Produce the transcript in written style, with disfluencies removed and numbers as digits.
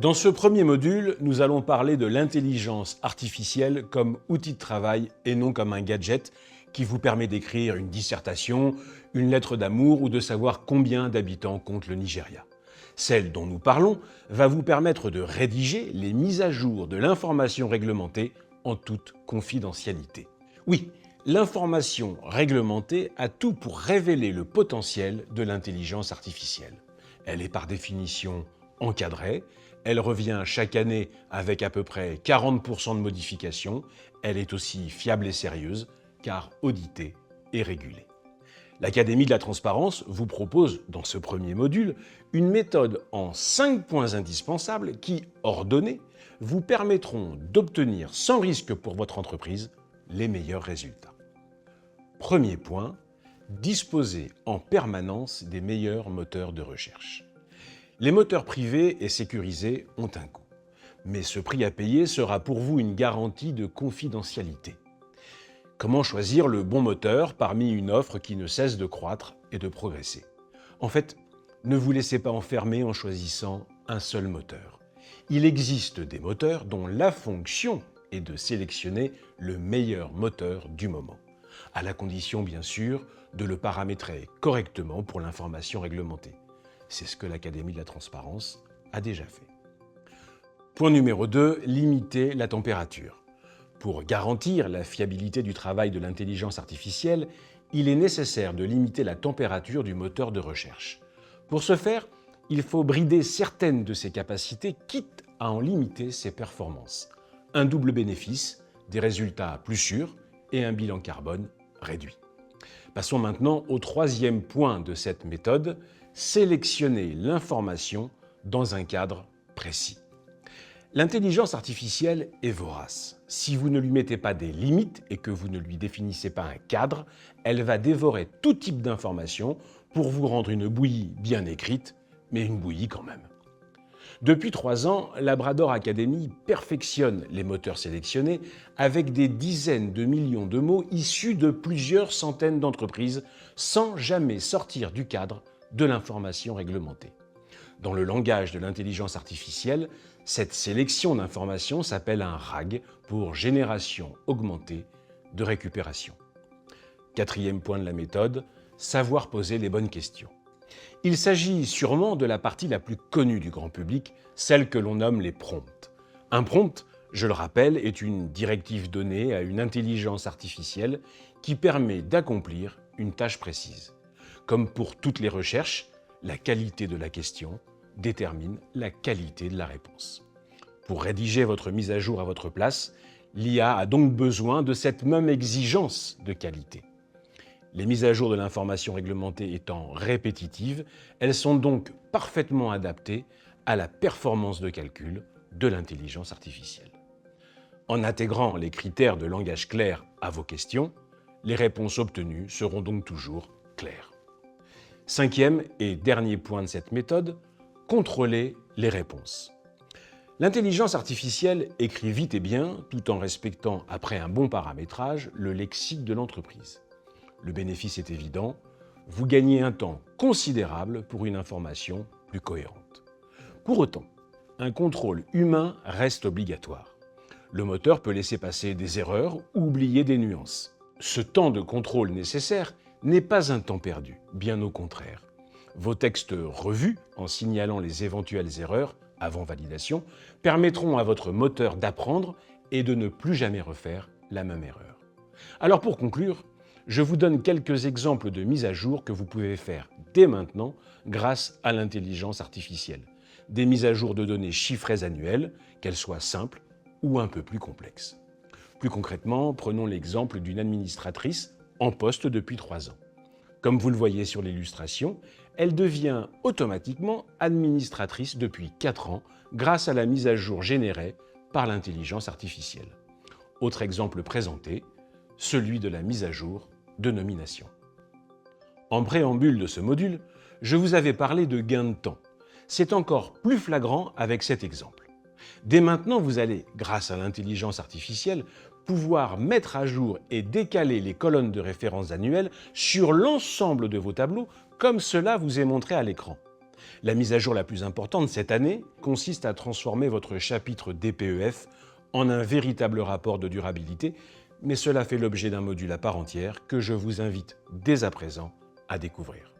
Dans ce premier module, nous allons parler de l'intelligence artificielle comme outil de travail et non comme un gadget qui vous permet d'écrire une dissertation, une lettre d'amour ou de savoir combien d'habitants compte le Nigeria. Celle dont nous parlons va vous permettre de rédiger les mises à jour de l'information réglementée en toute confidentialité. Oui, l'information réglementée a tout pour révéler le potentiel de l'intelligence artificielle. Elle est par définition encadrée, elle revient chaque année avec à peu près 40% de modifications, elle est aussi fiable et sérieuse, car auditée et régulée. L'Académie de la transparence vous propose, dans ce premier module, une méthode en 5 points indispensables qui, ordonnés, vous permettront d'obtenir sans risque pour votre entreprise les meilleurs résultats. Premier point, disposer en permanence des meilleurs moteurs de recherche. Les moteurs privés et sécurisés ont un coût, mais ce prix à payer sera pour vous une garantie de confidentialité. Comment choisir le bon moteur parmi une offre qui ne cesse de croître et de progresser? En fait, ne vous laissez pas enfermer en choisissant un seul moteur. Il existe des moteurs dont la fonction est de sélectionner le meilleur moteur du moment, à la condition bien sûr de le paramétrer correctement pour l'information réglementée. C'est ce que l'Académie de la transparence a déjà fait. Point numéro 2, limiter la température. Pour garantir la fiabilité du travail de l'intelligence artificielle, il est nécessaire de limiter la température du moteur de recherche. Pour ce faire, il faut brider certaines de ses capacités, quitte à en limiter ses performances. Un double bénéfice, des résultats plus sûrs et un bilan carbone réduit. Passons maintenant au troisième point de cette méthode, sélectionner l'information dans un cadre précis. L'intelligence artificielle est vorace. Si vous ne lui mettez pas des limites et que vous ne lui définissez pas un cadre, elle va dévorer tout type d'informations pour vous rendre une bouillie bien écrite, mais une bouillie quand même. Depuis 3 ans, Labrador Academy perfectionne les moteurs sélectionnés avec des dizaines de millions de mots issus de plusieurs centaines d'entreprises sans jamais sortir du cadre de l'information réglementée. Dans le langage de l'intelligence artificielle, cette sélection d'informations s'appelle un RAG pour génération augmentée de récupération. Quatrième point de la méthode, savoir poser les bonnes questions. Il s'agit sûrement de la partie la plus connue du grand public, celle que l'on nomme les prompts. Un prompt, je le rappelle, est une directive donnée à une intelligence artificielle qui permet d'accomplir une tâche précise. Comme pour toutes les recherches, la qualité de la question détermine la qualité de la réponse. Pour rédiger votre mise à jour à votre place, l'IA a donc besoin de cette même exigence de qualité. Les mises à jour de l'information réglementée étant répétitives, elles sont donc parfaitement adaptées à la performance de calcul de l'intelligence artificielle. En intégrant les critères de langage clair à vos questions, les réponses obtenues seront donc toujours claires. Cinquième et dernier point de cette méthode, contrôler les réponses. L'intelligence artificielle écrit vite et bien, tout en respectant, après un bon paramétrage, le lexique de l'entreprise. Le bénéfice est évident, vous gagnez un temps considérable pour une information plus cohérente. Pour autant, un contrôle humain reste obligatoire. Le moteur peut laisser passer des erreurs ou oublier des nuances. Ce temps de contrôle nécessaire n'est pas un temps perdu, bien au contraire. Vos textes revus, en signalant les éventuelles erreurs avant validation, permettront à votre moteur d'apprendre et de ne plus jamais refaire la même erreur. Alors pour conclure, je vous donne quelques exemples de mises à jour que vous pouvez faire dès maintenant grâce à l'intelligence artificielle. Des mises à jour de données chiffrées annuelles, qu'elles soient simples ou un peu plus complexes. Plus concrètement, prenons l'exemple d'une administratrice en poste depuis 3 ans. Comme vous le voyez sur l'illustration, elle devient automatiquement administratrice depuis 4 ans grâce à la mise à jour générée par l'intelligence artificielle. Autre exemple présenté, celui de la mise à jour de nomination. En préambule de ce module, je vous avais parlé de gain de temps. C'est encore plus flagrant avec cet exemple. Dès maintenant, vous allez, grâce à l'intelligence artificielle, pouvoir mettre à jour et décaler les colonnes de référence annuelles sur l'ensemble de vos tableaux, comme cela vous est montré à l'écran. La mise à jour la plus importante cette année consiste à transformer votre chapitre DPEF en un véritable rapport de durabilité, mais cela fait l'objet d'un module à part entière que je vous invite dès à présent à découvrir.